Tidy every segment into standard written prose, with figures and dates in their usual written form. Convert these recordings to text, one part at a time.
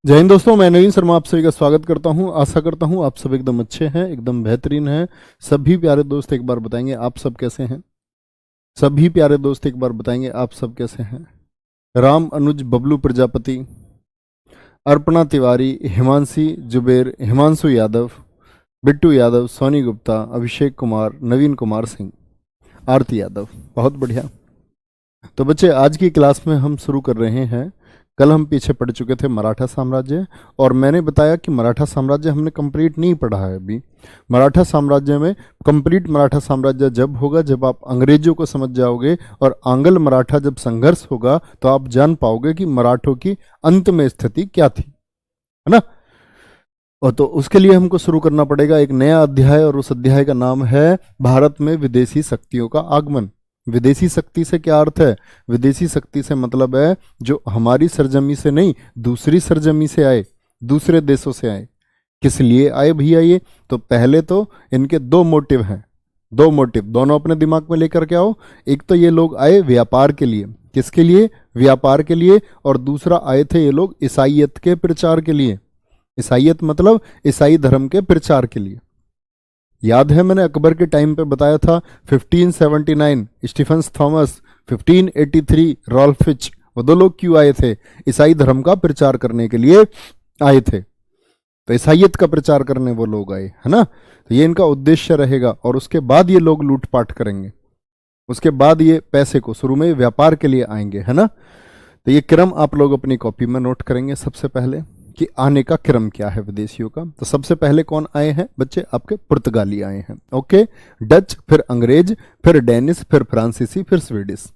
जय हिंद दोस्तों, मैं नवीन शर्मा आप सभी का स्वागत करता हूं। आशा करता हूं आप सब एकदम अच्छे हैं, एकदम बेहतरीन हैं। सभी प्यारे दोस्त एक बार बताएंगे आप सब कैसे हैं। सभी प्यारे दोस्त एक बार बताएंगे आप सब कैसे हैं। राम अनुज, बबलू प्रजापति, अर्पणा तिवारी, हिमांशी जुबेर, हिमांशु यादव, बिट्टू यादव, सोनी गुप्ता, अभिषेक कुमार, नवीन कुमार सिंह, आरती यादव। बहुत बढ़िया। तो बच्चे, आज की क्लास में हम शुरू कर रहे हैं। कल हम पीछे पढ़ चुके थे मराठा साम्राज्य, और मैंने बताया कि मराठा साम्राज्य हमने कंप्लीट नहीं पढ़ा है अभी। मराठा साम्राज्य में कंप्लीट मराठा साम्राज्य जब होगा जब आप अंग्रेजों को समझ जाओगे, और आंग्ल मराठा जब संघर्ष होगा तो आप जान पाओगे कि मराठों की अंत में स्थिति क्या थी, है ना। और तो उसके लिए हमको शुरू करना पड़ेगा एक नया अध्याय, और उस अध्याय का नाम है भारत में विदेशी शक्तियों का आगमन। विदेशी शक्ति से क्या अर्थ है? विदेशी शक्ति से मतलब है जो हमारी सरजमी से नहीं, दूसरी सरजमी से आए, दूसरे देशों से आए। किस लिए आए भैया ये? तो पहले तो इनके दो मोटिव हैं। दो मोटिव दोनों अपने दिमाग में लेकर के आओ। एक तो ये लोग आए व्यापार के लिए। किसके लिए? व्यापार के लिए। और दूसरा आए थे ये लोग ईसाइयत के प्रचार के लिए। ईसाइयत मतलब ईसाई धर्म के प्रचार के लिए। याद है मैंने अकबर के टाइम पे बताया था 1579 स्टीफन थॉमस, 1583 रॉल्फ फिच, वो दो लोग क्यों आए थे? ईसाई धर्म का प्रचार करने के लिए आए थे। तो ईसाइयत का प्रचार करने वो लोग आए, है ना। तो ये इनका उद्देश्य रहेगा, और उसके बाद ये लोग लूटपाट करेंगे। उसके बाद ये पैसे को, शुरू में व्यापार के लिए आएंगे, है ना। तो ये क्रम आप लोग अपनी कॉपी में नोट करेंगे सबसे पहले कि आने का क्रम क्या है विदेशियों का। तो सबसे पहले कौन आए हैं बच्चे? आपके पुर्तगाली आए हैं। ओके, डच, फिर अंग्रेज, फिर डेनिश, फिर फ्रांसीसी, फिर स्वीडिश।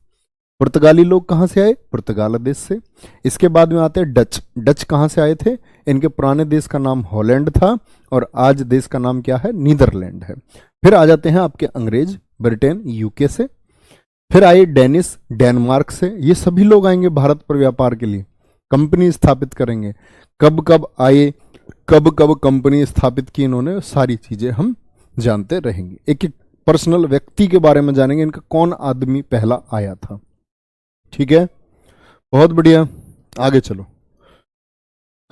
पुर्तगाली लोग कहाँ से आए? पुर्तगाल देश से। इसके बाद में आते हैं डच। डच कहाँ से आए थे? इनके पुराने देश का नाम हॉलैंड था, और आज देश का नाम क्या है? नीदरलैंड है। फिर आ जाते हैं आपके अंग्रेज, ब्रिटेन, यूके से। फिर आए डेनिश, डेनमार्क से। ये सभी लोग आएंगे भारत पर व्यापार के लिए, कंपनी स्थापित करेंगे। कब कब आए, कब कब कंपनी स्थापित की इन्होंने, सारी चीजें हम जानते रहेंगे। एक एक पर्सनल व्यक्ति के बारे में जानेंगे, इनका कौन आदमी पहला आया था। ठीक है, बहुत बढ़िया। आगे चलो,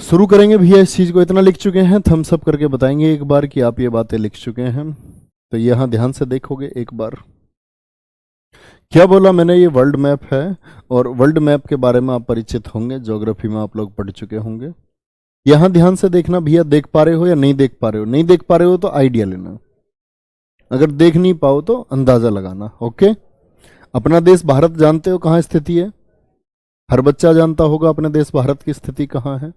शुरू करेंगे भैया इस चीज को। इतना लिख चुके हैं, थम्स अप करके बताएंगे एक बार कि आप ये बातें लिख चुके हैं। तो यहां ध्यान से देखोगे एक बार। क्या बोला मैंने? ये वर्ल्ड मैप है, और वर्ल्ड मैप के बारे में आप परिचित होंगे, ज्योग्राफी में आप लोग पढ़ चुके होंगे। यहां ध्यान से देखना भैया, देख पा रहे हो या नहीं देख पा रहे हो? नहीं देख पा रहे हो तो आइडिया लेना, अगर देख नहीं पाओ तो अंदाजा लगाना। ओके, अपना देश भारत जानते हो कहाँ स्थिति है? हर बच्चा जानता होगा अपने देश भारत की स्थिति कहाँ है।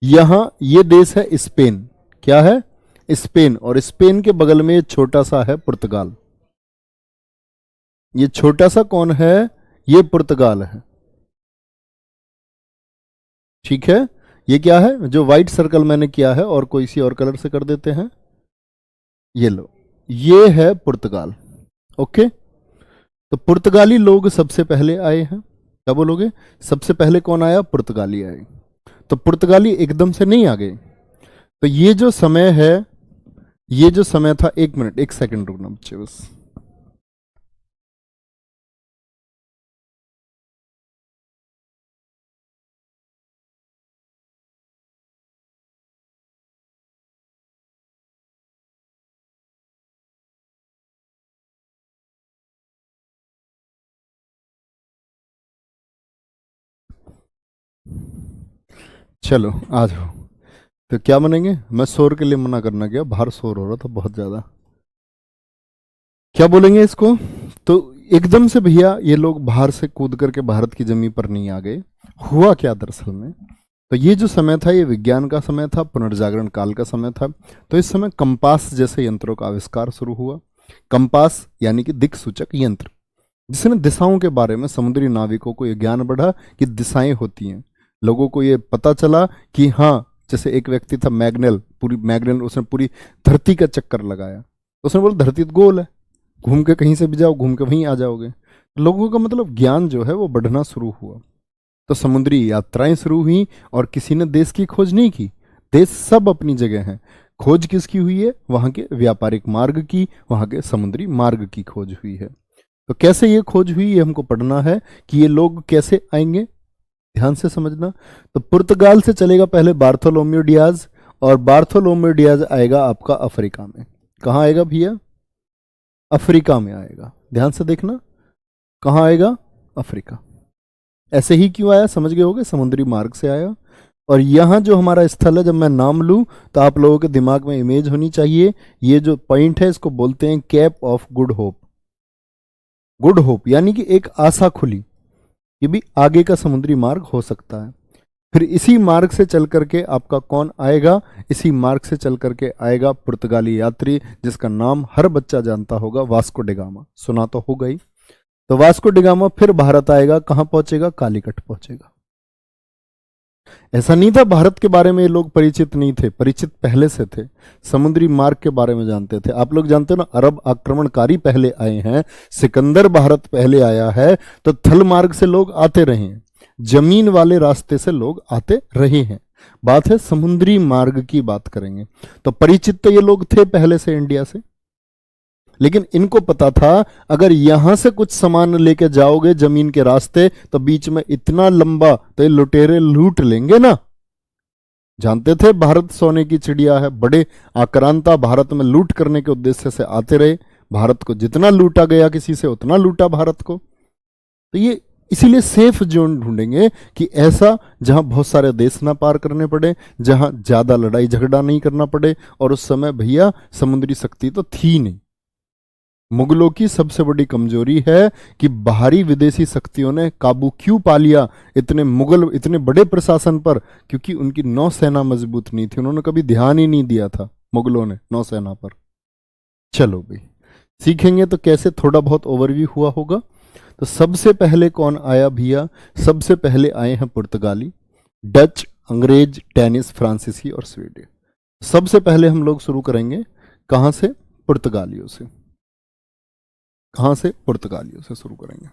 यहां ये देश है स्पेन। क्या है? स्पेन। और स्पेन के बगल में छोटा सा है पुर्तगाल। ये छोटा सा कौन है? ये पुर्तगाल है। ठीक है, ये क्या है? जो व्हाइट सर्कल मैंने किया है, और कोई सी और कलर से कर देते हैं, ये लो, ये है पुर्तगाल। ओके, तो पुर्तगाली लोग सबसे पहले आए हैं। क्या बोलोगे? सबसे पहले कौन आया? पुर्तगाली आए। तो पुर्तगाली एकदम से नहीं आ गए। तो ये जो समय है, ये जो समय था, एक मिनट, एक सेकंड रुकना बच्चे बस। चलो आ जाओ। तो क्या बनेंगे? मैं शोर के लिए मना करना गया, बाहर शोर हो रहा था बहुत ज्यादा। क्या बोलेंगे इसको? तो एकदम से भैया ये लोग बाहर से कूद करके भारत की जमीन पर नहीं आ गए। हुआ क्या दरअसल में? तो ये जो समय था, ये विज्ञान का समय था, पुनर्जागरण काल का समय था। तो इस समय कंपास जैसे यंत्रों का आविष्कार शुरू हुआ। कंपास यानी कि दिक् सूचक यंत्र, जिसने दिशाओं के बारे में समुद्री नाविकों को यह ज्ञान बढ़ा कि दिशाएं होती हैं। लोगों को ये पता चला कि हाँ, जैसे एक व्यक्ति था मैग्नेल, पूरी मैग्नेल, उसने पूरी धरती का चक्कर लगाया। उसने बोला धरती तो गोल है, घूम के कहीं से भी जाओ, घूम के वहीं आ जाओगे। लोगों का मतलब ज्ञान जो है वो बढ़ना शुरू हुआ। तो समुद्री यात्राएं शुरू हुई, और किसी ने देश की खोज नहीं की। देश सब अपनी जगह हैं। खोज किसकी हुई है? वहां के व्यापारिक मार्ग की, वहां के समुद्री मार्ग की खोज हुई है। तो कैसे ये खोज हुई, ये हमको पढ़ना है कि ये लोग कैसे आएंगे। ध्यान से समझना। तो पुर्तगाल से चलेगा पहले बार्थोलोम्यू डियाज, और बार्थोलोम्यू डियाज आएगा आपका अफ्रीका में। कहाँ आएगा भैया? अफ्रीका में आएगा। ध्यान से देखना, कहाँ आएगा? अफ्रीका। ऐसे ही क्यों आया समझ गए होगे, समुद्री मार्ग से आया। और यहां जो हमारा स्थल है, जब मैं नाम लूं तो आप लोगों के दिमाग में इमेज होनी चाहिए। ये जो पॉइंट है इसको बोलते हैं cap of good hope. Good hope यानी कि एक आशा खुली, ये भी आगे का समुद्री मार्ग हो सकता है। फिर इसी मार्ग से चल करके आपका कौन आएगा? इसी मार्ग से चल करके आएगा पुर्तगाली यात्री, जिसका नाम हर बच्चा जानता होगा, वास्को डिगामा। सुना तो होगा ही। तो वास्को डिगामा फिर भारत आएगा, कहां पहुंचेगा? कालीकट पहुंचेगा। ऐसा नहीं था भारत के बारे में ये लोग परिचित नहीं थे, परिचित पहले से थे, समुद्री मार्ग के बारे में जानते थे। आप लोग जानते हो ना, अरब आक्रमणकारी पहले आए हैं, सिकंदर भारत पहले आया है, तो थल मार्ग से लोग आते रहे हैं, जमीन वाले रास्ते से लोग आते रहे हैं। बात है समुद्री मार्ग की बात करेंगे, तो परिचित तो ये लोग थे पहले से इंडिया से, लेकिन इनको पता था अगर यहां से कुछ सामान लेके जाओगे जमीन के रास्ते तो बीच में इतना लंबा, तो ये लुटेरे लूट लेंगे ना। जानते थे भारत सोने की चिड़िया है, बड़े आक्रांता भारत में लूट करने के उद्देश्य से आते रहे। भारत को जितना लूटा गया किसी से, उतना लूटा भारत को। तो ये इसीलिए सेफ जोन ढूंढेंगे कि ऐसा जहां बहुत सारे देश ना पार करने पड़े, जहां ज्यादा लड़ाई झगड़ा नहीं करना पड़े। और उस समय भैया समुद्री शक्ति तो थी नहीं। मुगलों की सबसे बड़ी कमजोरी है कि बाहरी विदेशी शक्तियों ने काबू क्यों पा लिया इतने मुगल, इतने बड़े प्रशासन पर? क्योंकि उनकी नौसेना मजबूत नहीं थी, उन्होंने कभी ध्यान ही नहीं दिया था मुगलों ने नौसेना पर। चलो भाई सीखेंगे तो कैसे, थोड़ा बहुत ओवरव्यू हुआ होगा। तो सबसे पहले कौन आया भैया? सबसे पहले आए हैं पुर्तगाली, डच, अंग्रेज, डेनिश, फ्रांसीसी और स्वीडिश। सबसे पहले हम लोग शुरू करेंगे कहां से? पुर्तगालियों से। कहां से? पुर्तगालियों से शुरू करेंगे।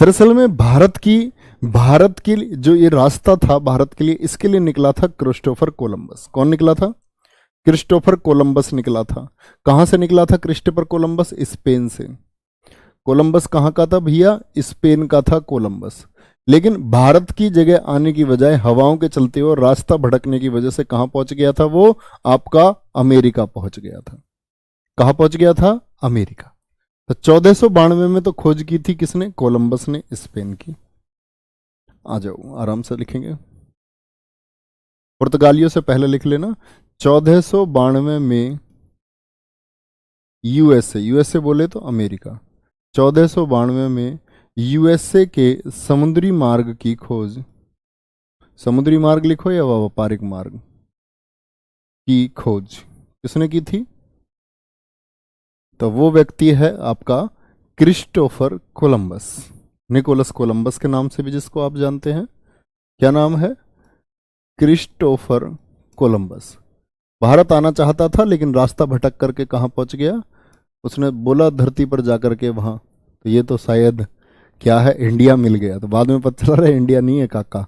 दरअसल में भारत की जो ये रास्ता था भारत के लिए, इसके लिए निकला था क्रिस्टोफर कोलंबस। कौन निकला था? क्रिस्टोफर कोलंबस निकला था। कहां से निकला था क्रिस्टोफर कोलंबस? स्पेन से। कोलंबस कहां का था भैया? स्पेन का था कोलंबस। लेकिन भारत की जगह आने की बजाय हवाओं के चलते हुए रास्ता भटकने की वजह से कहां पहुंच गया था वो? आपका अमेरिका पहुंच गया था। कहां पहुंच गया था? अमेरिका। तो 1492 में तो खोज की थी किसने? कोलंबस ने, स्पेन की। आ जाओ आराम से लिखेंगे, पुर्तगालियों से पहले लिख लेना। 1492 में यूएसए, यूएसए बोले तो अमेरिका, 1492 में यूएसए के समुद्री मार्ग की खोज, समुद्री मार्ग लिखो या व्यापारिक मार्ग की खोज किसने की थी? तो वो व्यक्ति है आपका क्रिस्टोफर कोलंबस, निकोलस कोलंबस के नाम से भी जिसको आप जानते हैं। क्या नाम है? Christopher Columbus. भारत आना चाहता था लेकिन रास्ता भटक करके कहाँ पहुंच गया? उसने बोला धरती पर जाकर के वहां, तो ये तो शायद क्या है, इंडिया मिल गया। तो बाद में पता चला रहा इंडिया नहीं है काका।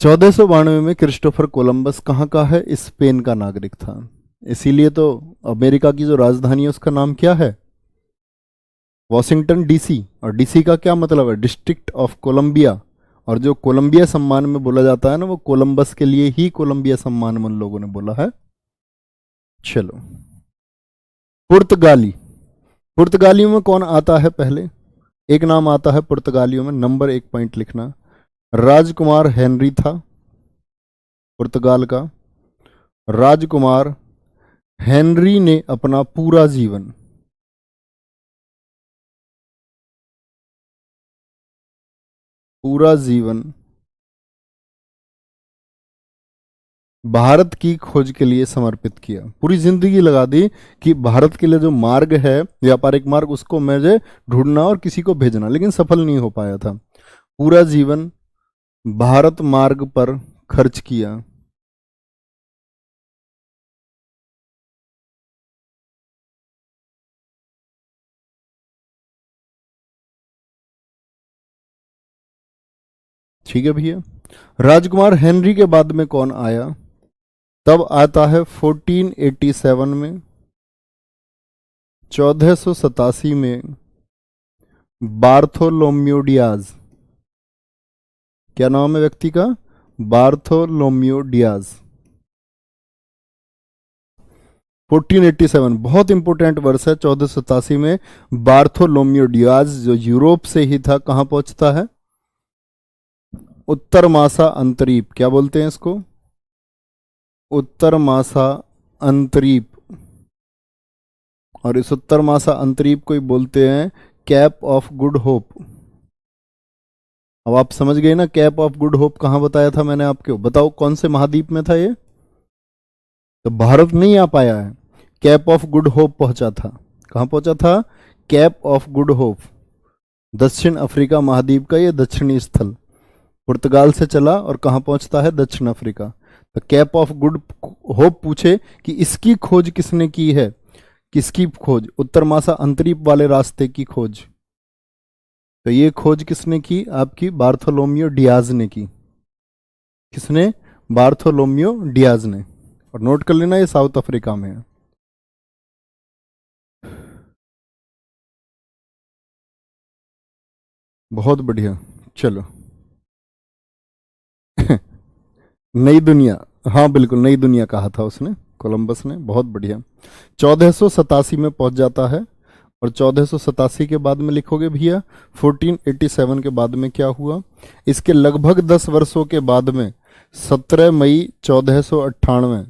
1492 में क्रिस्टोफर कोलंबस कहाँ का है? स्पेन का नागरिक था। इसीलिए तो अमेरिका की जो राजधानी है उसका नाम क्या है? Washington DC. और डीसी का क्या मतलब है? District of Columbia. और जो कोलंबिया सम्मान में बोला जाता है ना, वो कोलंबस के लिए ही कोलंबिया सम्मान में उन लोगों ने बोला है। चलो पुर्तगाली, पुर्तगालियों में कौन आता है? पहले एक नाम आता है पुर्तगालियों में, नंबर 1 पॉइंट लिखना, राजकुमार हेनरी था पुर्तगाल का। राजकुमार हेनरी ने अपना पूरा जीवन भारत की खोज के लिए समर्पित किया। पूरी जिंदगी लगा दी कि भारत के लिए जो मार्ग है, व्यापारिक मार्ग, उसको मुझे ढूंढना और किसी को भेजना, लेकिन सफल नहीं हो पाया था। पूरा जीवन भारत मार्ग पर खर्च किया। ठीक है भैया। राजकुमार हेनरी के बाद में कौन आया? तब आता है 1487 में, 1487 में बार्थोलोम्यू डियाज, क्या नाम है व्यक्ति का? Bartholomew Diaz. 1487 बहुत इंपॉर्टेंट वर्ष है। 1487 में बार्थोलोम्यू डियाज जो यूरोप से ही था, कहां पहुंचता है? उत्तर मासा अंतरीप, क्या बोलते हैं इसको? उत्तर मासा अंतरीप। और इस उत्तर मासा अंतरीप को ही बोलते हैं कैप ऑफ गुड होप। अब आप समझ गए ना, कैप ऑफ गुड होप कहां बताया था मैंने आपको? बताओ कौन से महाद्वीप में था ये? तो भारत नहीं आ पाया है, कैप ऑफ गुड होप पहुंचा था। कहां पहुंचा था? कैप ऑफ गुड होप, दक्षिण अफ्रीका महाद्वीप का ये दक्षिणी स्थल। पुर्तगाल से चला और कहां पहुंचता है? दक्षिण अफ्रीका। तो कैप ऑफ गुड होप पूछे कि इसकी खोज किसने की है? किसकी खोज? उत्तर मासा अंतरीप वाले रास्ते की खोज। तो ये खोज किसने की? आपकी बार्थोलोम्यू डियाज ने की। किसने? बार्थोलोम्यू डियाज ने। और नोट कर लेना, ये साउथ अफ्रीका में है। बहुत बढ़िया। चलो नई दुनिया, हाँ बिल्कुल नई दुनिया कहा था उसने, कोलंबस ने। बहुत बढ़िया। 1487 में पहुंच जाता है। और 1487 के बाद में लिखोगे भैया 1487 के बाद में क्या हुआ? इसके लगभग 10 वर्षों के बाद में 17 मई 1498,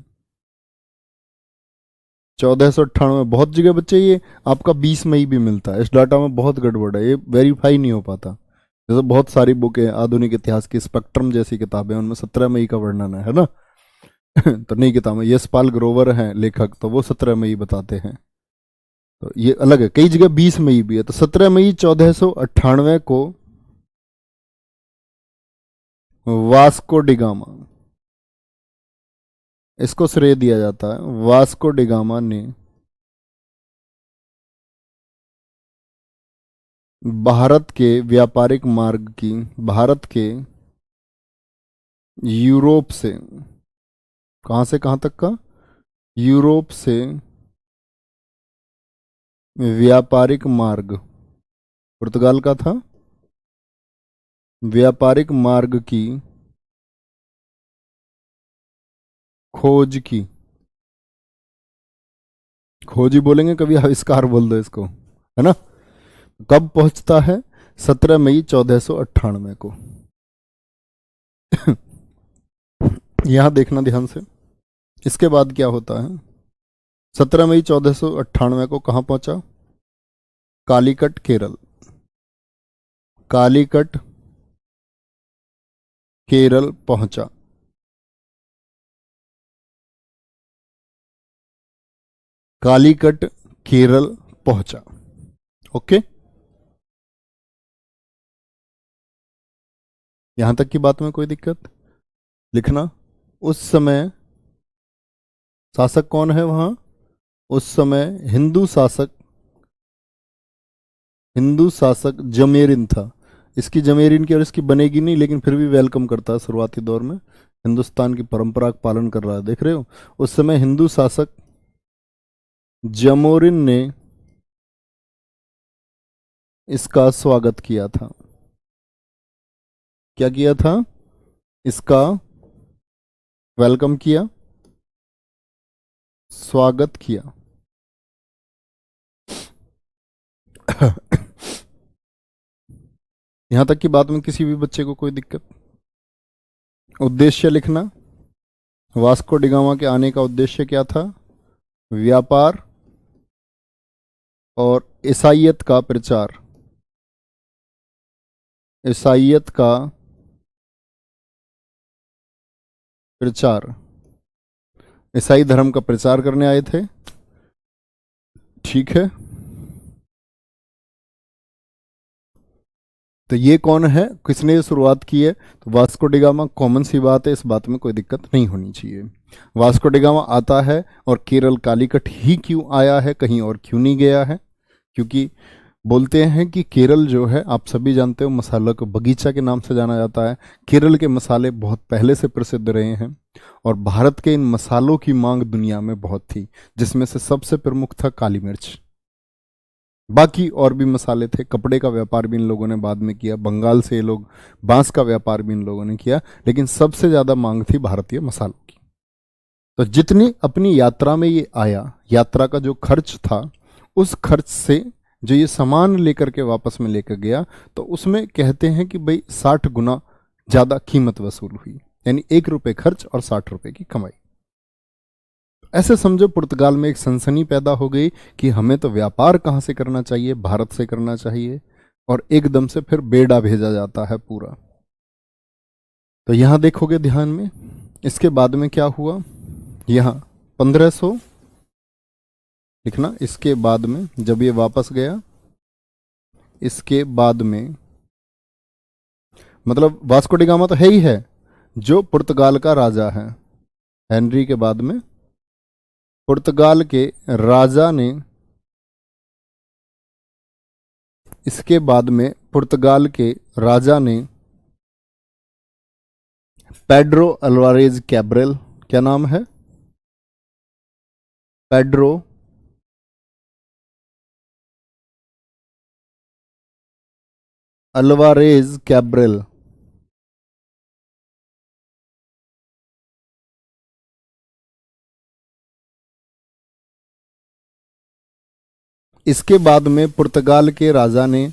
1498 बहुत जगह बच्चे ये आपका 20 मई भी मिलता है। इस डाटा में बहुत गड़बड़ है, ये वेरीफाई नहीं हो पाता। जैसे बहुत सारी बुक है आधुनिक इतिहास की, स्पेक्ट्रम जैसी किताबें, उनमें 17 मई का वर्णन है ना तो नई किताब में यशपाल ग्रोवर हैं लेखक, तो वो 17 मई बताते हैं। तो ये अलग है, कई जगह 20 मई भी है। तो 17 मई 1498 को वास्को डिगामा, इसको श्रेय दिया जाता है। वास्को डिगामा ने भारत के व्यापारिक मार्ग की, भारत के यूरोप से, कहां से कहां तक का? यूरोप से व्यापारिक मार्ग, पुर्तगाल का था, व्यापारिक मार्ग की खोज की। खोज ही बोलेंगे, कभी आविष्कार बोल दो इसको, है ना। कब पहुंचता है? 17 मई 1498 को यहां देखना ध्यान से। इसके बाद क्या होता है? 17 मई 1498 को कहां पहुंचा? कालीकट केरल, कालीकट केरल पहुंचा। कालीकट केरल पहुंचा। ओके, यहां तक की बात में कोई दिक्कत? लिखना। उस समय शासक कौन है वहां? उस समय हिंदू शासक, हिंदू शासक जमेरिन था। इसकी जमेरिन की और इसकी बनेगी नहीं, लेकिन फिर भी वेलकम करता है शुरुआती दौर में। हिंदुस्तान की परंपरा का पालन कर रहा है, देख रहे हो। उस समय हिंदू शासक जमोरिन ने इसका स्वागत किया था। क्या किया था? इसका वेलकम किया, स्वागत किया। यहां तक की बात में किसी भी बच्चे को कोई दिक्कत? उद्देश्य लिखना। वास्को डिगामा के आने का उद्देश्य क्या था? व्यापार और ईसाईयत का प्रचार, ईसाईयत का प्रचार, ईसाई धर्म का प्रचार करने आए थे। ठीक है, तो ये कौन है, किसने शुरुआत की है? तो वास्को डिगामा। कॉमन सी बात है, इस बात में कोई दिक्कत नहीं होनी चाहिए। वास्को डिगामा आता है और केरल कालीकट ही क्यों आया है, कहीं और क्यों नहीं गया है? क्योंकि बोलते हैं कि केरल जो है, आप सभी जानते हो, मसालों का बगीचा के नाम से जाना जाता है। केरल के मसाले बहुत पहले से प्रसिद्ध रहे हैं और भारत के इन मसालों की मांग दुनिया में बहुत थी, जिसमें से सबसे प्रमुख था काली मिर्च। बाकी और भी मसाले थे, कपड़े का व्यापार भी इन लोगों ने बाद में किया, बंगाल से ये लोग बांस का व्यापार भी इन लोगों ने किया, लेकिन सबसे ज़्यादा मांग थी भारतीय मसालों की। तो जितनी अपनी यात्रा में ये आया, यात्रा का जो खर्च था, उस खर्च से जो ये सामान लेकर के वापस में लेकर गया, तो उसमें कहते हैं कि भाई 60 गुना ज़्यादा कीमत वसूल हुई, यानी 1 रुपये खर्च और 60 रुपये की कमाई। ऐसे समझो पुर्तगाल में एक सनसनी पैदा हो गई कि हमें तो व्यापार कहाँ से करना चाहिए, भारत से करना चाहिए, और एकदम से फिर बेड़ा भेजा जाता है पूरा। तो यहां देखोगे ध्यान में, इसके बाद में क्या हुआ, यहां 1500 लिखना, इसके बाद में जब ये वापस गया, इसके बाद में मतलब वास्को डी गामा तो है ही है, जो पुर्तगाल का राजा है, हेनरी के बाद में पुर्तगाल के राजा ने, इसके बाद में पुर्तगाल के राजा ने पेड्रो अल्वारेज कैब्रेल, क्या नाम है, पेड्रो अल्वारेज कैब्रेल, इसके बाद में पुर्तगाल के राजा ने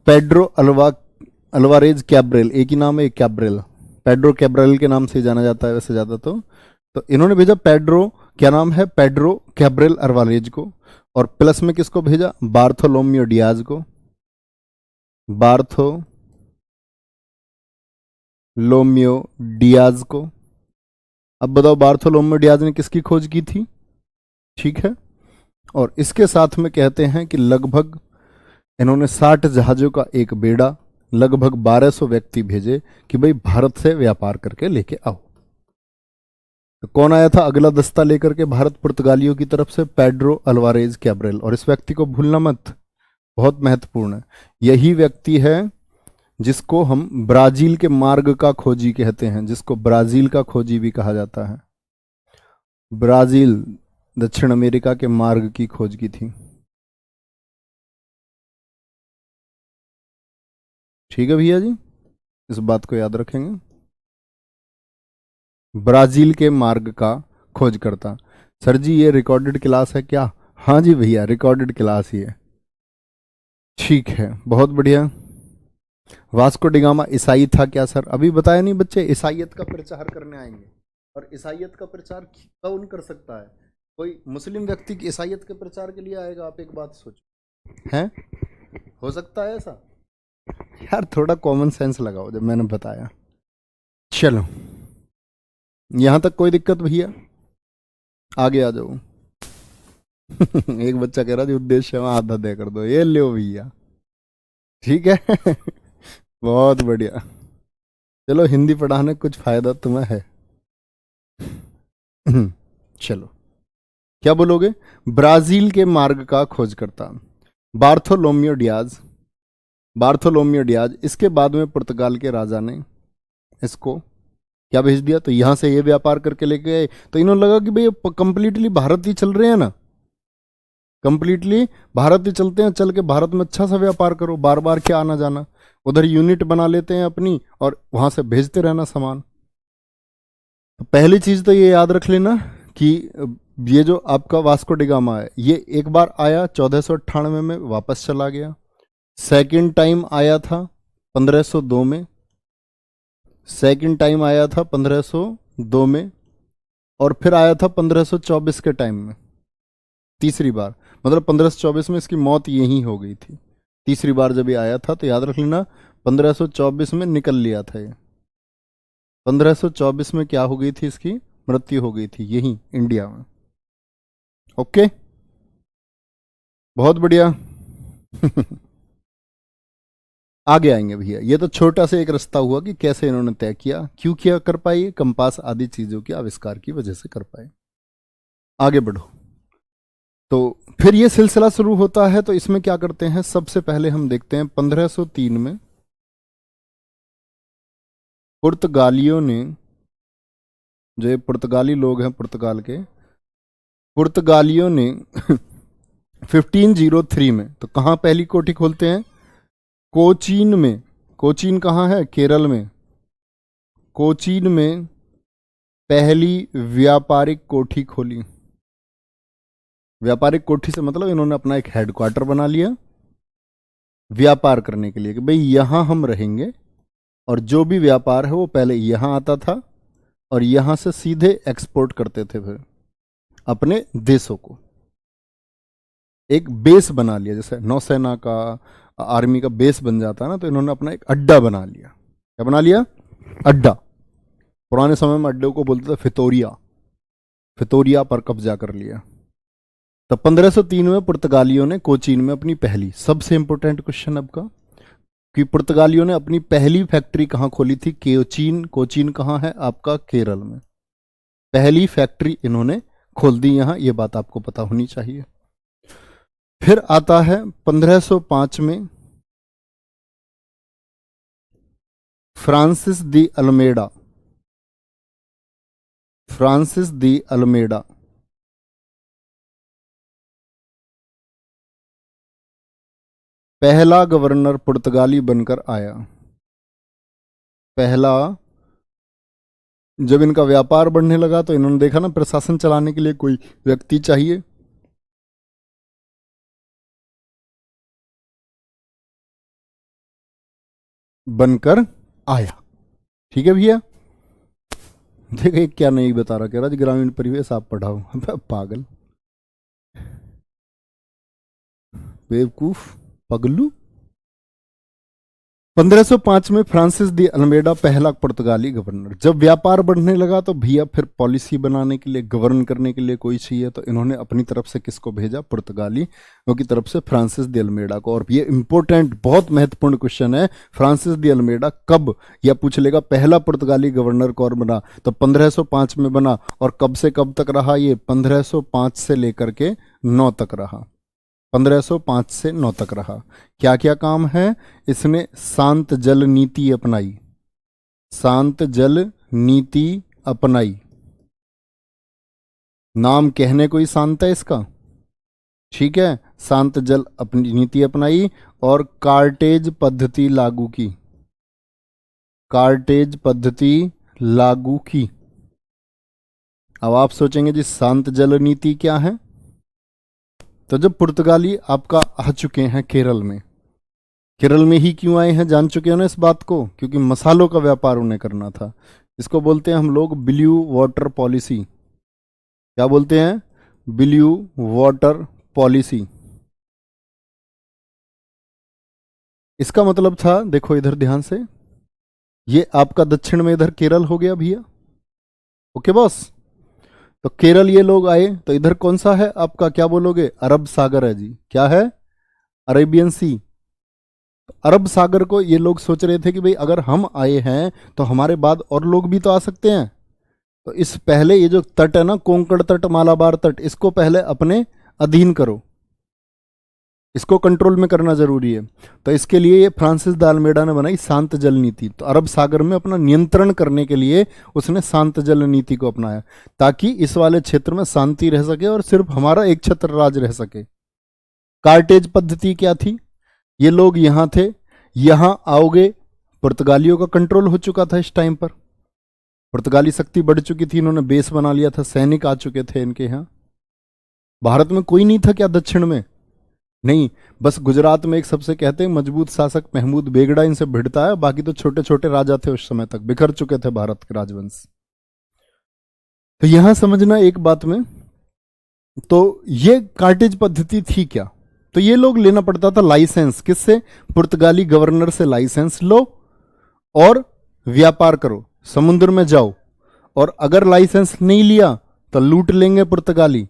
पेड्रो अल्वारेज कैब्रेल, एक ही नाम है, एक कैब्रेल, पेड्रो कैब्रेल के नाम से जाना जाता है वैसे ज़्यादा। तो इन्होंने भेजा पेड्रो, क्या नाम है, पेड्रो कैब्रेल अल्वारेज को, और प्लस में किसको भेजा, बार्थोलोम्यो डियाज को, बार्थोलोम्यो डियाज को। अब बताओ बार्थोलोम्यो डियाज ने किसकी खोज की थी, ठीक है। और इसके साथ में कहते हैं कि लगभग इन्होंने 60 जहाज़ों का एक बेड़ा, लगभग 1200 व्यक्ति भेजे कि भाई भारत से व्यापार करके लेके आओ। तो कौन आया था अगला दस्ता लेकर के भारत पुर्तगालियों की तरफ से, पेड्रो अल्वारेज कैब्रेल। और इस व्यक्ति को भूलना मत, बहुत महत्वपूर्ण है। यही व्यक्ति है जिसको हम ब्राजील के मार्ग का खोजी कहते हैं, जिसको ब्राजील का खोजी भी कहा जाता है। ब्राजील दक्षिण अमेरिका के मार्ग की खोज की थी, ठीक है भैया जी, इस बात को याद रखेंगे, ब्राजील के मार्ग का खोज करता। सर जी ये रिकॉर्डेड क्लास है क्या, हाँ जी भैया रिकॉर्डेड क्लास ही है, ठीक है, बहुत बढ़िया। वास्को डिगामा ईसाई था क्या सर, अभी बताया नहीं बच्चे, ईसाइयत का प्रचार करने आएंगे। और ईसाइयत का प्रचार कौन कर सकता है, कोई मुस्लिम व्यक्ति की ईसाइयत के प्रचार के लिए आएगा, आप एक बात सोचो, हैं, हो सकता है ऐसा, यार थोड़ा कॉमन सेंस लगाओ जब मैंने बताया। चलो यहां तक कोई दिक्कत भैया, आगे आ जाओ। एक बच्चा कह रहा जी उद्देश्य में आधा दे कर दो, ये लो भैया, ठीक है। बहुत बढ़िया, चलो हिंदी पढ़ाने कुछ फायदा तुम्हें है। चलो क्या बोलोगे, ब्राजील के मार्ग का खोजकर्ता बार्थोलोम्यो डियाज, बार्थोलोम्यो डियाज। इसके बाद में पुर्तगाल के राजा ने इसको क्या भेज दिया, तो यहां से ये व्यापार करके लेके गए। तो इन्होंने लगा कि भाई कंप्लीटली भारत ही चल रहे हैं ना, कंप्लीटली भारत ही चलते हैं, चल के भारत में अच्छा सा व्यापार करो, बार बार क्या आना जाना, उधर यूनिट बना लेते हैं अपनी और वहां से भेजते रहना सामान। तो पहली चीज तो ये याद रख लेना कि ये जो आपका वास्को डिगामा है, ये एक बार आया 1498 में, वापस चला गया। सेकंड टाइम आया था 1502 में, सेकंड टाइम आया था 1502 में, और फिर आया था 1524 के टाइम में, तीसरी बार, मतलब 1524 में इसकी मौत यही हो गई थी। तीसरी बार जब ये आया था तो याद रख लेना 1524 में निकल लिया था ये, 1524 में क्या हो गई थी, इसकी मृत्यु हो गई थी यही इंडिया में। ओके बहुत बढ़िया। आगे आएंगे भैया, ये तो छोटा सा एक रास्ता हुआ कि कैसे इन्होंने तय किया, क्यों किया कर पाए, कंपास आदि चीजों के आविष्कार की वजह से कर पाए। आगे बढ़ो, तो फिर ये सिलसिला शुरू होता है। तो इसमें क्या करते हैं, सबसे पहले हम देखते हैं 1503 में पुर्तगालियों ने, जो पुर्तगाली लोग हैं पुर्तगाल के, पुर्तगालियों ने 1503 में। तो कहाँ पहली कोठी खोलते हैं? कोचीन में। कोचीन कहाँ है? केरल में। कोचीन में पहली व्यापारिक कोठी खोली। व्यापारिक कोठी से मतलब इन्होंने अपना एक हेडक्वार्टर बना लिया व्यापार करने के लिए कि भाई यहां हम रहेंगे, और जो भी व्यापार है वो पहले यहां आता था और यहां से सीधे एक्सपोर्ट करते थे फिर अपने देशों को। एक बेस बना लिया, जैसे नौसेना का, आर्मी का बेस बन जाता है ना, तो इन्होंने अपना एक अड्डा बना लिया। क्या बना लिया? अड्डा। पुराने समय में अड्डे को बोलते थे फितोरिया। फितोरिया पर कब्जा कर लिया। तो 1503 में पुर्तगालियों ने कोचीन में अपनी पहली, सबसे इंपॉर्टेंट क्वेश्चन आपका, कि पुर्तगालियों ने अपनी पहली फैक्ट्री कहां खोली थी? कोचीन। कोचीन कहां है आपका? केरल में। पहली फैक्ट्री इन्होंने खोल दी यहां, यह बात आपको पता होनी चाहिए। फिर आता है 1505 में Francis de Almeida. Francis de Almeida पहला गवर्नर पुर्तगाली बनकर आया। पहला, जब इनका व्यापार बढ़ने लगा तो इन्होंने देखा ना प्रशासन चलाने के लिए कोई व्यक्ति चाहिए, बनकर आया। ठीक है भैया। देखिए क्या नहीं बता रहा, कह रहा ग्रामीण परिवेश आप पढ़ाओ। पागल, बेवकूफ, पगलू। 1505 में फ्रांसिस दी अल्मेडा पहला पुर्तगाली गवर्नर। जब व्यापार बढ़ने लगा तो भैया फिर पॉलिसी बनाने के लिए, गवर्न करने के लिए कोई चाहिए, तो इन्होंने अपनी तरफ से किसको भेजा? पुर्तगालियों की तरफ से फ्रांसिस दी अल्मेडा को। और ये इंपॉर्टेंट, बहुत महत्वपूर्ण क्वेश्चन है, फ्रांसिस दी अल्मेडा कब, या पूछ लेगा पहला पुर्तगाली गवर्नर कौन बना? तो 1505 में बना। और कब से कब तक रहा ये? 1505 से लेकर के 9 तक रहा। 1505 से 9 तक रहा। क्या क्या काम है? इसने शांत जल नीति अपनाई। शांत जल नीति अपनाई। नाम कहने को ही शांत है इसका, ठीक है। शांत जल अपनी नीति अपनाई और कार्टेज पद्धति लागू की। कार्टेज पद्धति लागू की। अब आप सोचेंगे जी शांत जल नीति क्या है? तो जब पुर्तगाली आपका आ चुके हैं केरल में, केरल में ही क्यों आए हैं जान चुके हो ना इस बात को, क्योंकि मसालों का व्यापार उन्हें करना था। इसको बोलते हैं हम लोग ब्लू वाटर पॉलिसी। क्या बोलते हैं? Blue water policy. इसका मतलब था, देखो इधर ध्यान से, ये आपका दक्षिण में इधर केरल हो गया भैया, ओके बॉस। तो केरल ये लोग आए तो इधर कौन सा है आपका, क्या बोलोगे? अरब सागर है जी। क्या है? अरेबियन सी। अरब सागर को ये लोग सोच रहे थे कि भाई अगर हम आए हैं तो हमारे बाद और लोग भी तो आ सकते हैं, तो इस पहले ये जो तट है ना, कोंकण तट, मालाबार तट, इसको पहले अपने अधीन करो, इसको कंट्रोल में करना जरूरी है। तो इसके लिए ये फ्रांसिस द अल्मेडा ने बनाई शांत जल नीति। तो अरब सागर में अपना नियंत्रण करने के लिए उसने शांत जल नीति को अपनाया, ताकि इस वाले क्षेत्र में शांति रह सके और सिर्फ हमारा एक छत्र राज रह सके। कार्टेज पद्धति क्या थी? ये लोग यहां थे, यहां आओगे, पुर्तगालियों का कंट्रोल हो चुका था इस टाइम पर, पुर्तगाली शक्ति बढ़ चुकी थी, इन्होंने बेस बना लिया था, सैनिक आ चुके थे इनके यहां। भारत में कोई नहीं था क्या दक्षिण में? नहीं, बस गुजरात में एक सबसे कहते हैं मजबूत शासक महमूद बेगड़ा इनसे भिड़ता है, बाकी तो छोटे छोटे राजा थे उस समय तक, बिखर चुके थे भारत के राजवंश। तो यहां समझना एक बात में, तो ये कार्टेज पद्धति थी क्या? तो ये लोग लेना पड़ता था लाइसेंस, किससे? पुर्तगाली गवर्नर से लाइसेंस लो और व्यापार करो, समुद्र में जाओ, और अगर लाइसेंस नहीं लिया तो लूट लेंगे पुर्तगाली।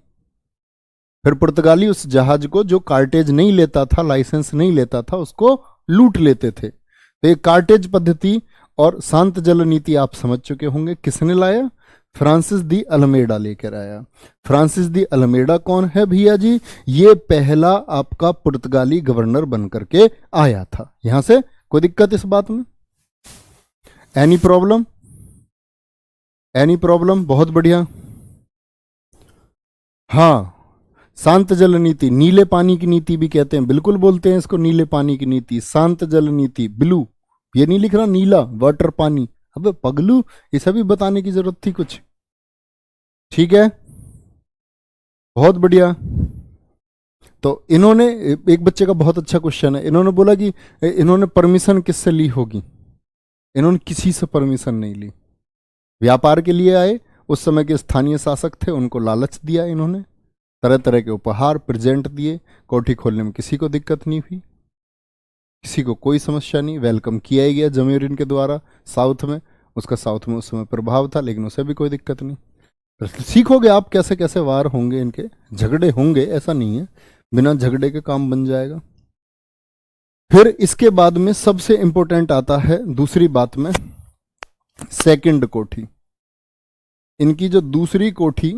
फिर पुर्तगाली उस जहाज को जो कार्टेज नहीं लेता था, लाइसेंस नहीं लेता था, उसको लूट लेते थे। तो ये कार्टेज पद्धति और शांत जल नीति आप समझ चुके होंगे। किसने लाया? फ्रांसिस दी अल्मेडा लेकर आया। फ्रांसिस दी अल्मेडा कौन है भैया जी? ये पहला आपका पुर्तगाली गवर्नर बनकर के आया था। यहां से कोई दिक्कत इस बात में? Any problem? Any problem? बहुत बढ़िया। हाँ, शांत जल नीति, नीले पानी की नीति भी कहते हैं, बिल्कुल बोलते हैं इसको नीले पानी की नीति, शांत जल नीति। ब्लू, ये नहीं लिख रहा नीला वाटर पानी, अबे पगलू, इसे भी बताने की जरूरत थी कुछ। ठीक है, बहुत बढ़िया। तो इन्होंने, एक बच्चे का बहुत अच्छा क्वेश्चन है, इन्होंने बोला कि इन्होंने परमिशन किससे ली होगी। इन्होंने किसी से परमिशन नहीं ली, व्यापार के लिए आए, उस समय के स्थानीय शासक थे, उनको लालच दिया इन्होंने, तरह तरह के उपहार प्रेजेंट दिए, कोठी खोलने में किसी को दिक्कत नहीं हुई, किसी को कोई समस्या नहीं, वेलकम किया ही गया जमीरिन के द्वारा साउथ में, उसका साउथ में उस समय प्रभाव था, लेकिन उसे भी कोई दिक्कत नहीं। तो सीखोगे आप कैसे कैसे वार होंगे, इनके झगड़े होंगे, ऐसा नहीं है बिना झगड़े के काम बन जाएगा। फिर इसके बाद में सबसे इंपॉर्टेंट आता है दूसरी बात में, सेकंड कोठी। इनकी जो दूसरी कोठी,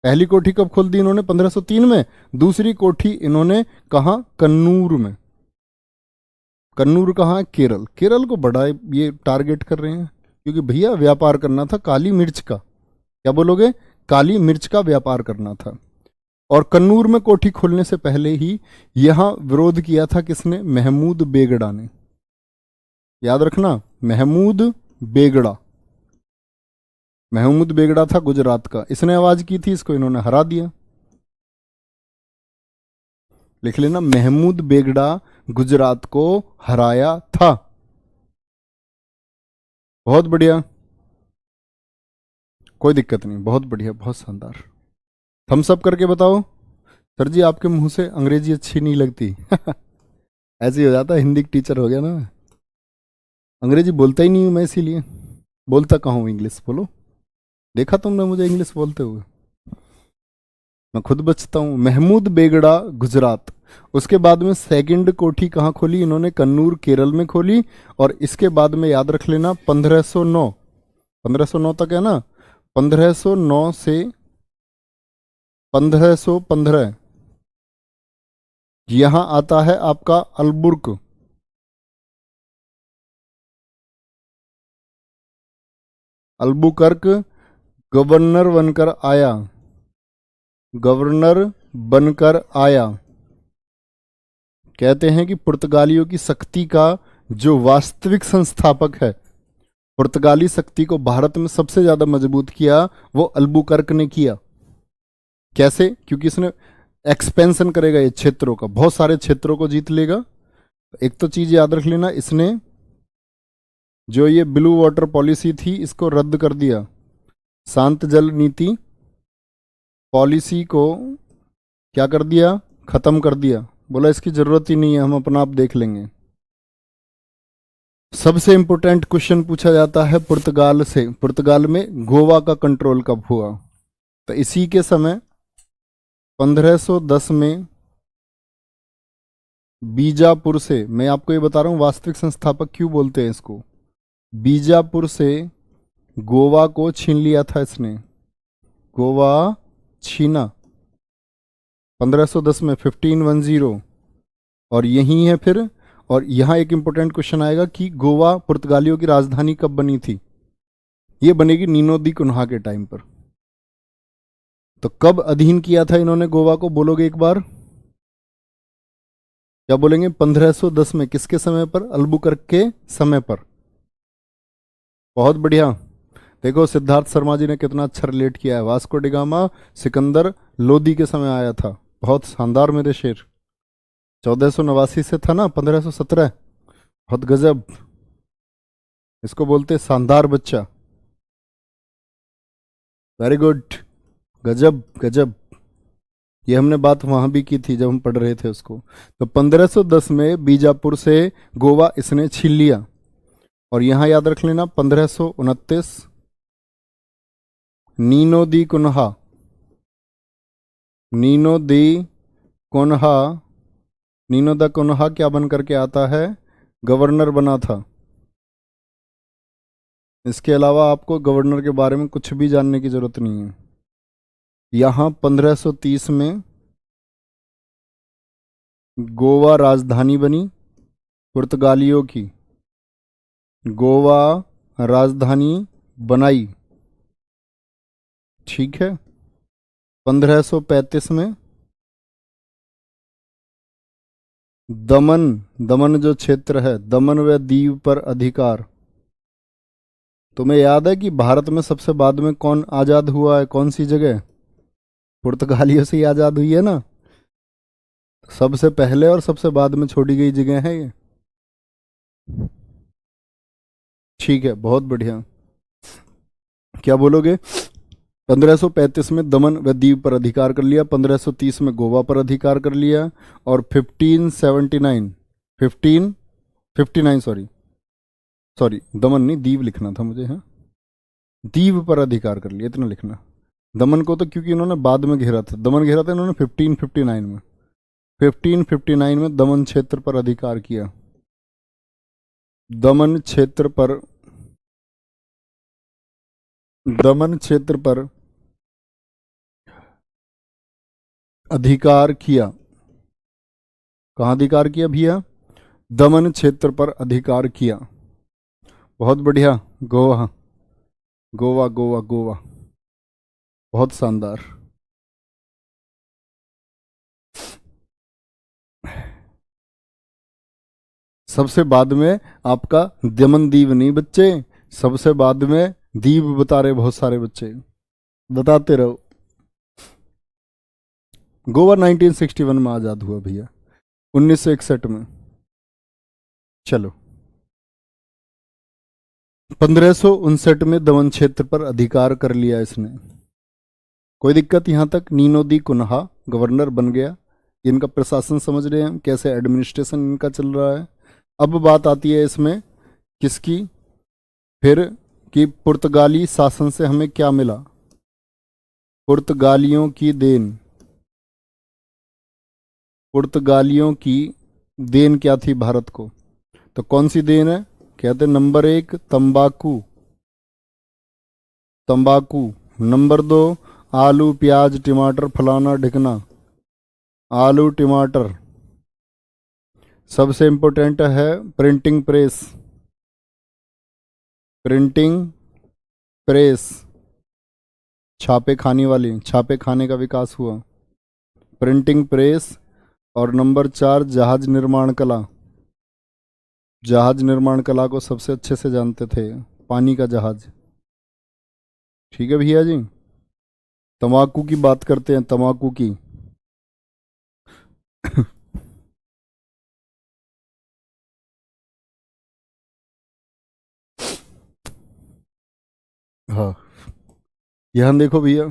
पहली कोठी कब खोल दी इन्होंने 1503 में, दूसरी कोठी इन्होंने कहा कन्नूर में। कन्नूर कहाँ, केरल। केरल को बड़ा ये टारगेट कर रहे हैं, क्योंकि भैया व्यापार करना था काली मिर्च का, क्या बोलोगे, काली मिर्च का व्यापार करना था। और कन्नूर में कोठी खोलने से पहले ही यहां विरोध किया था किसने, महमूद बेगड़ा ने। याद रखना, महमूद बेगड़ा, महमूद बेगड़ा था गुजरात का, इसने आवाज की थी, इसको इन्होंने हरा दिया। लिख लेना, महमूद बेगड़ा गुजरात को हराया था। बहुत बढ़िया, कोई दिक्कत नहीं, बहुत बढ़िया, बहुत शानदार। थम्स अप करके बताओ, सर जी आपके मुंह से अंग्रेजी अच्छी नहीं लगती। ऐसे ही हो जाता, हिंदी टीचर हो गया ना, अंग्रेजी बोलता ही नहीं हूं मैं, इसीलिए बोलता कहाँ हूं, इंग्लिश बोलो। देखा तुमने मुझे इंग्लिश बोलते हुए, मैं खुद बचता हूं। महमूद बेगड़ा गुजरात, उसके बाद में सेकंड कोठी कहाँ खोली इन्होंने, कन्नूर केरल में खोली। और इसके बाद में याद रख लेना 1509, 1509 तक है ना, 1509 से 1515 यहां आता है आपका अलबुर्क। अल्बुकर्क गवर्नर बनकर आया, गवर्नर बनकर आया। कहते हैं कि पुर्तगालियों की शक्ति का जो वास्तविक संस्थापक है, पुर्तगाली शक्ति को भारत में सबसे ज्यादा मजबूत किया, वो अल्बुकर्क ने किया। कैसे, क्योंकि इसने एक्सपेंशन करेगा ये क्षेत्रों का, बहुत सारे क्षेत्रों को जीत लेगा। एक तो चीज याद रख लेना, इसने जो ये ब्लू वाटर पॉलिसी थी इसको रद्द कर दिया, शांत जल नीति पॉलिसी को क्या कर दिया, खत्म कर दिया, बोला इसकी जरूरत ही नहीं है, हम अपना आप देख लेंगे। सबसे इंपॉर्टेंट क्वेश्चन पूछा जाता है पुर्तगाल से, पुर्तगाल में गोवा का कंट्रोल कब हुआ, तो इसी के समय 1510 में बीजापुर से, मैं आपको ये बता रहा हूं वास्तविक संस्थापक क्यों बोलते हैं इसको, बीजापुर से गोवा को छीन लिया था इसने, गोवा छीना 1510 में, 1510। और यही है फिर, और यहां एक इंपॉर्टेंट क्वेश्चन आएगा कि गोवा पुर्तगालियों की राजधानी कब बनी थी, ये बनेगी नीनो दी कुन्हा के टाइम पर। तो कब अधीन किया था इन्होंने गोवा को, बोलोगे एक बार, क्या बोलेंगे, 1510 में, किसके समय पर, अल्बुकर्क के समय पर। बहुत बढ़िया, देखो सिद्धार्थ शर्मा जी ने कितना अच्छा रिलेट किया है, वास्को डिगामा सिकंदर लोदी के समय आया था, बहुत शानदार मेरे शेर। 1489 से था ना 1517, बहुत गजब, इसको बोलते शानदार बच्चा, वेरी गुड, गजब गजब। ये हमने बात वहां भी की थी जब हम पढ़ रहे थे उसको। तो 1510 में बीजापुर से गोवा इसने छीन लिया। और यहां याद रख लेना 1529 Nuno da Cunha, Nuno da Cunha, Nuno da Cunha क्या बन करके आता है, गवर्नर बना था। इसके अलावा आपको गवर्नर के बारे में कुछ भी जानने की जरूरत नहीं है। यहां 1530 में गोवा राजधानी बनी पुर्तगालियों की, गोवा राजधानी बनाई, ठीक है। 1535 में दमन, दमन जो क्षेत्र है, दमन व दीव पर अधिकार। तुम्हें याद है कि भारत में सबसे बाद में कौन आजाद हुआ है, कौन सी जगह? पुर्तगालियों से ही आजाद हुई है ना। सबसे पहले और सबसे बाद में छोड़ी गई जगह है ये। ठीक है, बहुत बढ़िया। क्या बोलोगे? 1535 में दमन व दीव पर अधिकार कर लिया, 1530 में गोवा पर अधिकार कर लिया, और 1579, 1559, सॉरी सॉरी, दमन नहीं, दीव लिखना था मुझे, हाँ, दीव पर अधिकार कर लिया, इतना लिखना। दमन को तो क्योंकि इन्होंने बाद में घेरा था, दमन घेरा था इन्होंने 1559 में। 1559 में दमन क्षेत्र पर अधिकार किया। दमन क्षेत्र पर, दमन क्षेत्र पर अधिकार किया। कहाँ अधिकार किया भैया? दमन क्षेत्र पर अधिकार किया। बहुत बढ़िया। गोवा, गोवा गोवा गोवा, बहुत शानदार। सबसे बाद में आपका दमन दीव नहीं बच्चे, सबसे बाद में दीव बता रहे बहुत सारे बच्चे, बताते रहो। गोवा 1961 में आजाद हुआ भैया, 1961 में। चलो, 1559 में दमन क्षेत्र पर अधिकार कर लिया इसने। कोई दिक्कत यहां तक? नीनो दी कुन्हा गवर्नर बन गया। इनका प्रशासन समझ रहे हैं, कैसे एडमिनिस्ट्रेशन इनका चल रहा है। अब बात आती है इसमें किसकी फिर, कि पुर्तगाली शासन से हमें क्या मिला। पुर्तगालियों की देन, पुर्तगालियों की देन क्या थी भारत को? तो कौन सी देन है? कहते नंबर 1 तंबाकू, तंबाकू। नंबर 2 आलू प्याज टमाटर फलाना ढिकना, आलू टमाटर। सबसे इंपॉर्टेंट है प्रिंटिंग प्रेस, प्रिंटिंग प्रेस, छापे खाने वाली, छापे खाने का विकास हुआ, प्रिंटिंग प्रेस। और नंबर 4 जहाज निर्माण कला। जहाज निर्माण कला को सबसे अच्छे से जानते थे, पानी का जहाज। ठीक है भैया जी। तंबाकू की बात करते हैं, तंबाकू की। हाँ, यहाँ देखो भैया,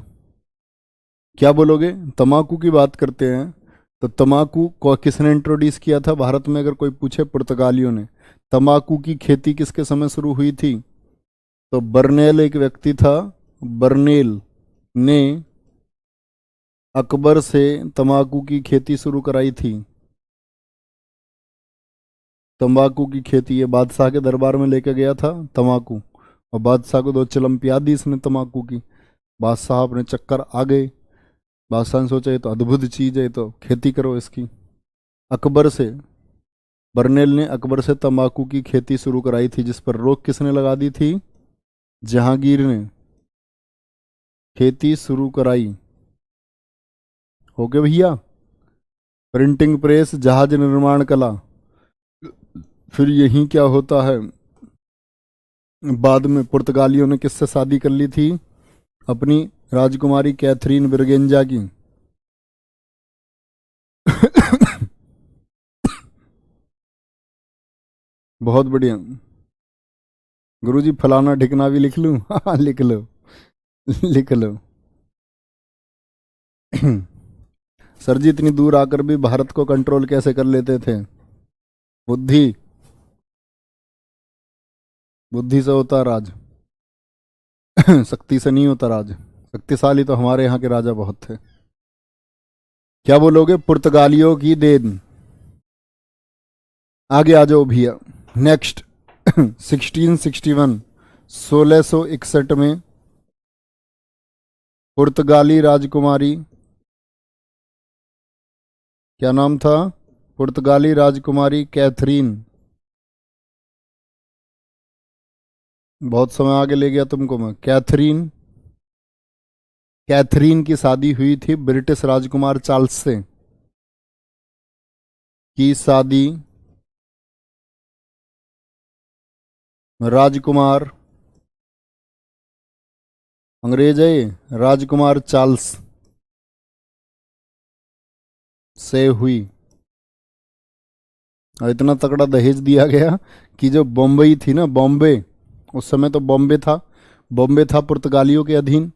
क्या बोलोगे? तंबाकू की बात करते हैं तो तंबाकू को किसने इंट्रोड्यूस किया था भारत में? अगर कोई पूछे, पुर्तगालियों ने। तंबाकू की खेती किसके समय शुरू हुई थी? तो बर्नेल एक व्यक्ति था, बर्नेल ने अकबर से तंबाकू की खेती शुरू कराई थी। तंबाकू की खेती ये बादशाह के दरबार में लेके गया था तंबाकू, और बादशाह को 2 चिलम पिया दी इसने तंबाकू की। बादशाह अपने चक्कर आ गए। बादशाह ने सोचा ये तो अद्भुत चीज़ है, तो खेती करो इसकी। अकबर से, बर्नेल ने अकबर से तंबाकू की खेती शुरू कराई थी, जिस पर रोक किसने लगा दी थी? जहांगीर ने खेती शुरू कराई। हो गया भैया। प्रिंटिंग प्रेस, जहाज निर्माण कला। फिर यही क्या होता है, बाद में पुर्तगालियों ने किससे शादी कर ली थी? अपनी राजकुमारी कैथरीन ब्रिगेंजा की। बहुत बढ़िया। गुरुजी फलाना ढिकना भी लिख लूं? हाँ लिख लो, लिख लो। सर जी इतनी दूर आकर भी भारत को कंट्रोल कैसे कर लेते थे? बुद्धि, बुद्धि से होता राज, शक्ति से नहीं होता राज। शक्तिशाली तो हमारे यहाँ के राजा बहुत थे। क्या बोलोगे? पुर्तगालियों की देन। आगे आ जाओ भैया। नेक्स्ट 1661, 1661 में पुर्तगाली राजकुमारी, क्या नाम था? पुर्तगाली राजकुमारी कैथरीन। बहुत समय आगे ले गया तुमको मैं। कैथरीन, कैथरीन की शादी हुई थी ब्रिटिश राजकुमार चार्ल्स से। की शादी राजकुमार, अंग्रेज है ये, राजकुमार चार्ल्स से हुई। और इतना तगड़ा दहेज दिया गया कि जो बॉम्बई थी ना, बॉम्बे, उस समय तो बॉम्बे था, बॉम्बे था पुर्तगालियों के अधीन,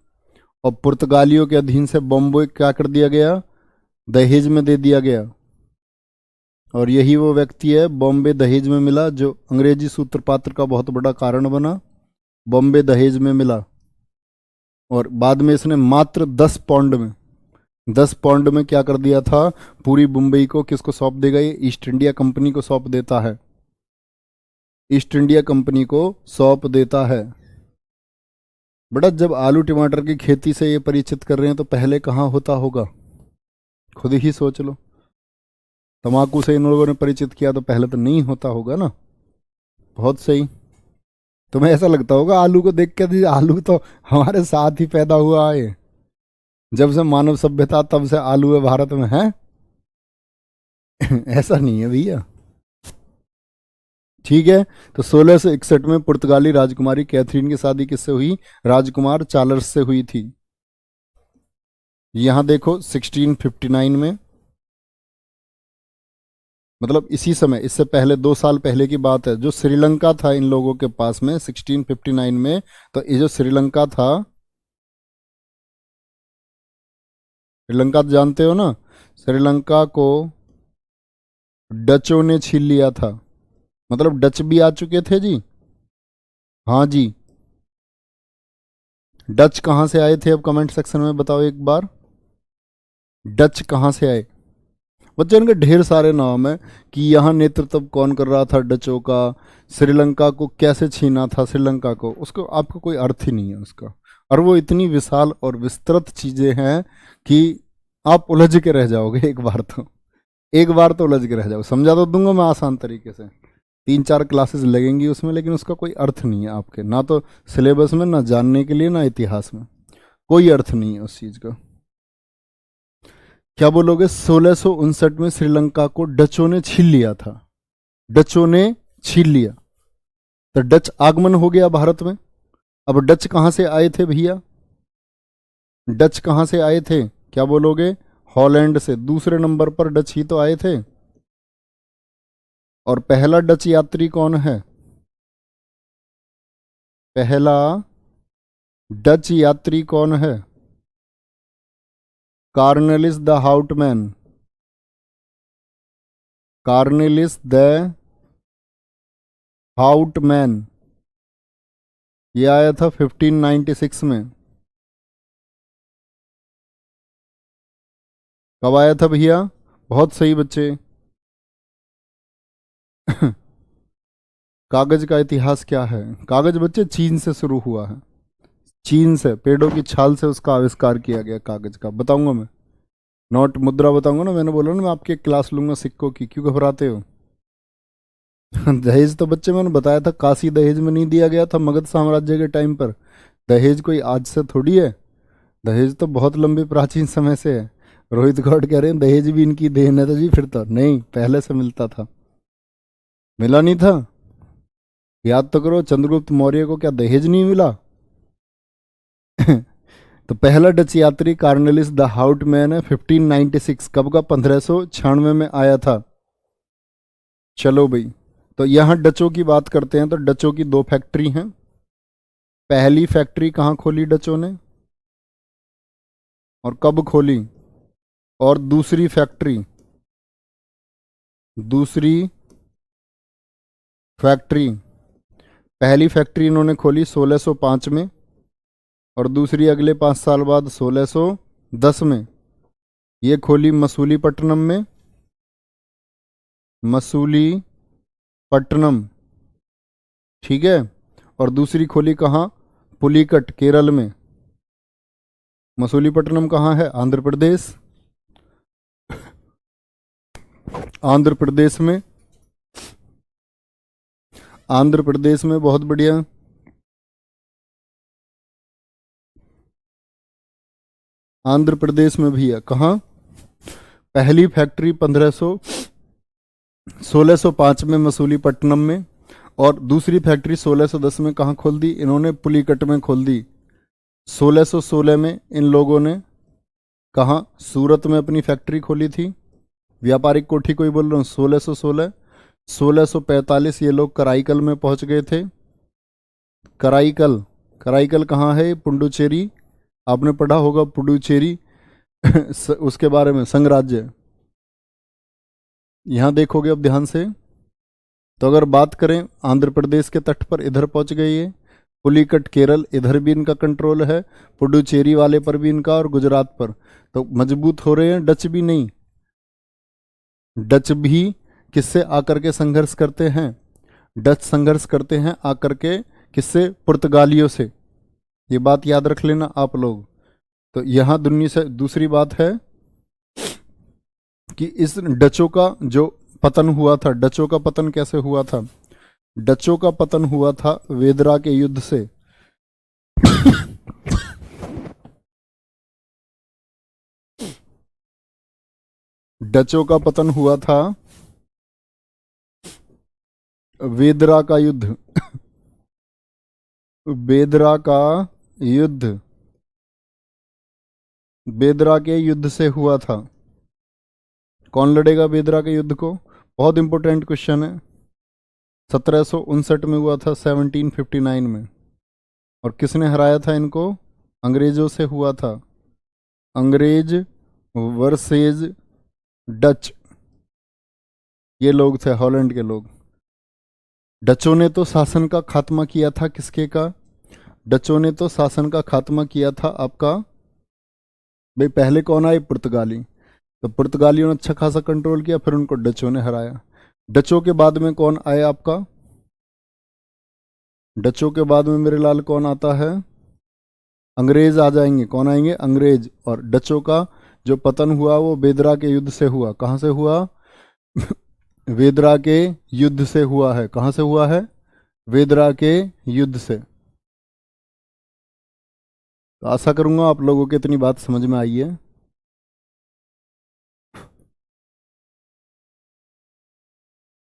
और पुर्तगालियों के अधीन से बॉम्बे क्या कर दिया गया, दहेज में दे दिया गया। और यही वो व्यक्ति है, बॉम्बे दहेज में मिला, जो अंग्रेजी सूत्रपात का बहुत बड़ा कारण बना। बॉम्बे दहेज में मिला, और बाद में इसने मात्र 10 पाउंड में, 10 पाउंड में क्या कर दिया था, पूरी मुंबई को किसको सौंप देगा, ये ईस्ट इंडिया कंपनी को सौंप देता है, ईस्ट इंडिया कंपनी को सौंप देता है। बड़ा, जब आलू टमाटर की खेती से ये परिचित कर रहे हैं तो पहले कहाँ होता होगा, खुद ही सोच लो। तम्बाकू से इन लोगों ने परिचित किया तो पहले तो नहीं होता होगा ना। बहुत सही। तुम्हें ऐसा लगता होगा आलू को देख के, आलू तो हमारे साथ ही पैदा हुआ है, जब से मानव सभ्यता तब से आलू है भारत में, है? ऐसा नहीं है भैया। ठीक है, तो 1661 में पुर्तगाली राजकुमारी कैथरीन की शादी किससे हुई, राजकुमार चार्ल्स से हुई थी। यहां देखो 1659 में, मतलब इसी समय, इससे पहले 2 साल पहले की बात है, जो श्रीलंका था इन लोगों के पास में 1659 में, तो ये जो श्रीलंका था, श्रीलंका तो जानते हो ना, श्रीलंका को डचों ने छीन लिया था। मतलब डच भी आ चुके थे जी। हाँ जी। डच कहाँ से आए थे, अब कमेंट सेक्शन में बताओ एक बार, डच कहाँ से आए। बच्चों, इनके ढेर सारे नाम है कि यहाँ नेतृत्व कौन कर रहा था डचों का, श्रीलंका को कैसे छीना था, श्रीलंका को, उसको आपको कोई अर्थ ही नहीं है उसका। और वो इतनी विशाल और विस्तृत चीजें हैं कि आप उलझ के रह जाओगे एक बार तो, एक बार तो उलझ के रह जाओ। समझा तो दूंगा मैं आसान तरीके से, 3-4 क्लासेस लगेंगी उसमें, लेकिन उसका कोई अर्थ नहीं है आपके, ना तो सिलेबस में, ना जानने के लिए, ना इतिहास में, कोई अर्थ नहीं है उस चीज का। क्या बोलोगे, 1659 में श्रीलंका को डचों ने छीन लिया था, डचों ने छीन लिया, तो डच आगमन हो गया भारत में। अब डच कहां से आए थे भैया, डच कहां से आए थे, क्या बोलोगे, हॉलैंड से। दूसरे नंबर पर डच ही तो आए थे। और पहला डच यात्री कौन है, पहला डच यात्री कौन है, कार्नेलिस द हाउटमैन, कार्नेलिस द हाउटमैन, ये आया था 1596 में। कब आया था भैया, बहुत सही बच्चे। कागज का इतिहास क्या है, कागज बच्चे चीन से शुरू हुआ है, चीन से, पेड़ों की छाल से उसका आविष्कार किया गया कागज का। बताऊंगा मैं, नोट मुद्रा बताऊंगा ना, मैंने बोला ना मैं आपकी एक क्लास लूंगा सिक्कों की, क्यों घबराते हो। दहेज तो बच्चे मैंने बताया था, काशी दहेज में नहीं दिया गया था मगध साम्राज्य के टाइम पर। दहेज कोई आज से थोड़ी है, दहेज तो बहुत लंबे प्राचीन समय से है। रोहित गौड कह रहे हैं दहेज भी इनकी देन है, तो जी फिर तो नहीं, पहले से मिलता था, मिला नहीं था। याद तो करो, चंद्रगुप्त मौर्य को क्या दहेज नहीं मिला। तो पहला डच यात्री कार्नेलिस द हाउटमैन है, 1596, कब का, 1596 में आया था। चलो भाई, तो यहां डचों की बात करते हैं, तो डचों की 2 फैक्ट्री हैं। पहली फैक्ट्री कहाँ खोली डचों ने, और कब खोली, और दूसरी फैक्ट्री, दूसरी फैक्ट्री, पहली फैक्ट्री इन्होंने खोली 1605 में, और दूसरी अगले 5 साल बाद 1610 में। ये खोली मसूलीपट्टनम में, मसूलीपट्टनम, ठीक है। और दूसरी खोली कहाँ, पुलिकट, केरल में। मसूलीपट्टनम कहाँ है, आंध्र प्रदेश, आंध्र प्रदेश में, आंध्र प्रदेश में, बहुत बढ़िया। आंध्र प्रदेश में भी है। कहाँ? पहली फैक्ट्री 1605 में मसूलीपट्टनम में, और दूसरी फैक्ट्री 1610 में कहाँ खोल दी इन्होंने? पुलिकट में खोल दी। 1616 में इन लोगों ने कहाँ? सूरत में अपनी फैक्ट्री खोली थी। व्यापारिक कोठी को ही बोल रहा हूँ। 1616। 1645 ये लोग कराईकल में पहुंच गए थे। कराईकल, कराईकल कहाँ है? पुडुचेरी, आपने पढ़ा होगा पुडुचेरी उसके बारे में, संघराज्य। यहां देखोगे अब ध्यान से, तो अगर बात करें आंध्र प्रदेश के तट पर इधर पहुंच गई है, पुलिकट केरल इधर भी इनका कंट्रोल है, पुडुचेरी वाले पर भी इनका, और गुजरात पर। तो मजबूत हो रहे हैं। डच भी नहीं, डच भी किससे आकर के संघर्ष करते हैं? डच संघर्ष करते हैं आकर के किससे? पुर्तगालियों से। ये बात याद रख लेना आप लोग। तो यहां दुनिया से दूसरी बात है कि इस डचों का जो पतन हुआ था, डचों का पतन कैसे हुआ था? डचों का पतन हुआ था वेदरा के युद्ध से। डचों का पतन हुआ था वेदरा का युद्ध। वेदरा का युद्ध, बेदरा के युद्ध से हुआ था। कौन लड़ेगा बेदरा के युद्ध को? बहुत इंपॉर्टेंट क्वेश्चन है। 1759 में हुआ था, 1759 में। और किसने हराया था इनको? अंग्रेजों से हुआ था। अंग्रेज वर्सेज डच, ये लोग थे, हॉलैंड के लोग। डचों ने तो शासन का खात्मा किया था। किसके का? डचों ने तो शासन का खात्मा किया था आपका। भाई पहले कौन आए? पुर्तगाली। तो पुर्तगालियों ने अच्छा खासा कंट्रोल किया, फिर उनको डचों ने हराया। डचों के बाद में कौन आया आपका? डचों के बाद में मेरे लाल कौन आता है? अंग्रेज आ जाएंगे। कौन आएंगे? अंग्रेज। और डचों का जो पतन हुआ वो बेदरा के युद्ध से हुआ। कहां से हुआ? वेदरा के युद्ध से हुआ है। कहां से हुआ है? वेदरा के युद्ध से। तो आशा करूंगा आप लोगों को इतनी बात समझ में आई है।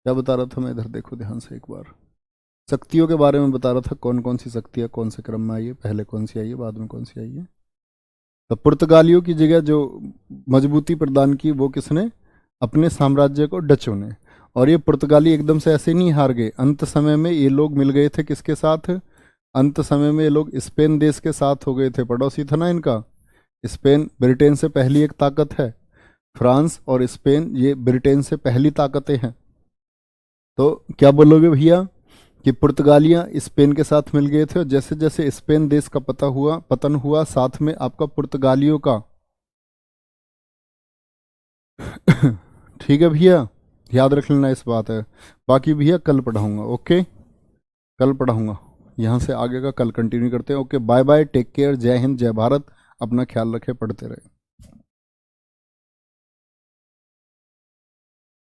क्या बता रहा था मैं? इधर देखो ध्यान से एक बार। शक्तियों के बारे में बता रहा था, कौन कौन सी शक्तियां कौन से क्रम में आई है, पहले कौन सी आई है, बाद में कौन सी आई है। तो पुर्तगालियों की जगह जो मजबूती प्रदान की वो किसने? अपने साम्राज्य को डचों ने। और ये पुर्तगाली एकदम से ऐसे नहीं हार गए। अंत समय में ये लोग मिल गए थे किसके साथ? अंत समय में ये लोग स्पेन देश के साथ हो गए थे। पड़ोसी था ना इनका स्पेन। ब्रिटेन से पहली एक ताकत है फ्रांस, और स्पेन ये ब्रिटेन से पहली ताकतें हैं। तो क्या बोलोगे भैया कि पुर्तगालियां स्पेन के साथ मिल गए थे, और जैसे जैसे स्पेन देश का पतन हुआ साथ में आपका पुर्तगालियों का। ठीक है भैया, याद रख लेना इस बात है। बाकी भैया कल पढ़ाऊंगा। ओके, कल पढ़ाऊंगा। यहाँ से आगे का कल कंटिन्यू करते हैं। Okay, bye bye, take care, जय हिंद, जय भारत। अपना ख्याल रखें, पढ़ते रहे।